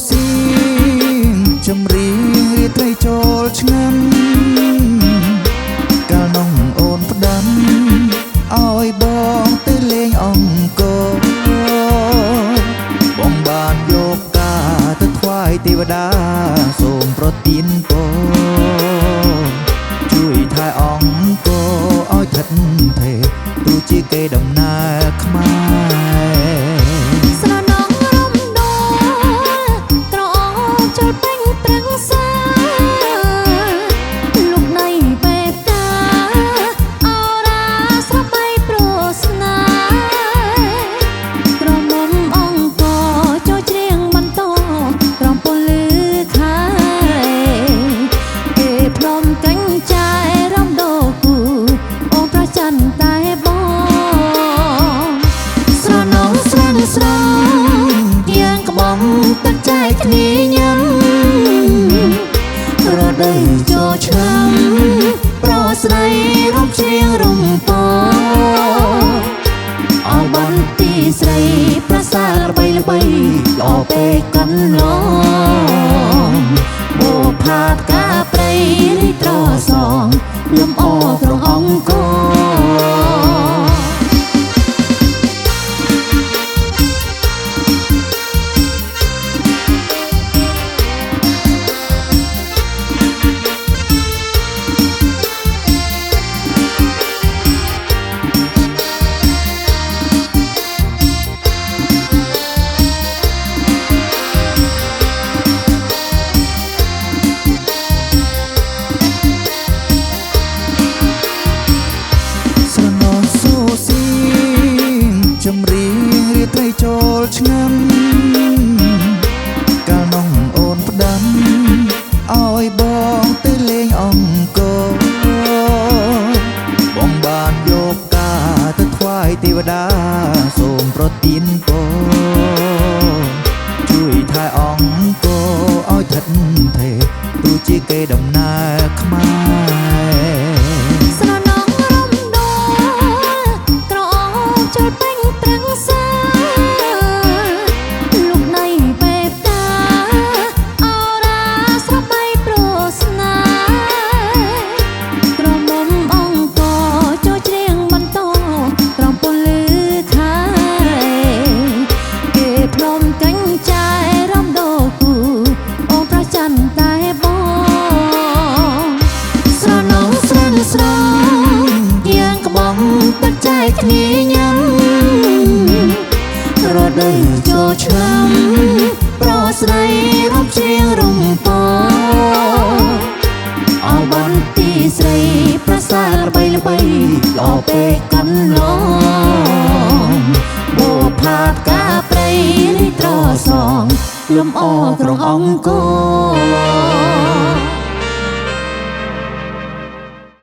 ស៊ីចម្រៀងរៀបត្រីចូលឆ្នាំកាលនងអូនផ្ដាំឲ្យបងទៅលេងអង្គរបងបានយកការទៅថ្វាយទេវតាសូមប្រទានពរជួយថែអង្គរឲ្យថិតថេរទោះជាគេដំណើរខ្មែរស្រណងរំដោត្រង់ចូលពេញត្រឹងសាលោកនៃពេតាអរ៉ាស្របីប្រស្នាក្រមុំអង្គចូលច្រៀងបន្តក្រំពលឺខែគេព្រមកាញ់ចាយរំដោគូអូនប្រច័នតែបងស្រណងស្រងយើងក្បងទឹកចែកគ្នាញ៉ាំរដូវចូលឆ្នាំប្រស្ដីរំជៀងរំពអបបន្ទីស្រីប្រសាល្បីល្បីល្អពេកកន្លងបូផាតកាព្រៃរីត្រសងលំអត្រង់អង្គចម្រៀងរៀបត្រីចូលឆ្នាំកាលនងអូនផ្ដាំឲ្យបងទៅលេងអង្គរបងបានយកការទៅថ្វាយទេវតាសូមប្រទានពរជួយថែអង្គរឲ្យថិតថេរទោះជាគេដំណើរខ្មែរស្រណងរំដោត្រង់ចូលពេញត្រឹងសាលោកនៃពេតាអរ៉ាស្របីប្រស្នាក្រមុំអង្គចូលច្រៀងបន្តក្រំពលឺខែគេព្រមកាញ់ចាយរំដោគូអូនប្រច័នតែបងស្រណងយើងក្បងទឹកចែកគ្នាញ៉ាំរដូវចូលឆ្នាំប្រស្ដីរំជៀងរំពអបន្ទីស្រីប្រសាល្បីល្បីល្អពេកកន្លងបូផាតកាព្រៃរីត្រសងលំអត្រង់អង្គ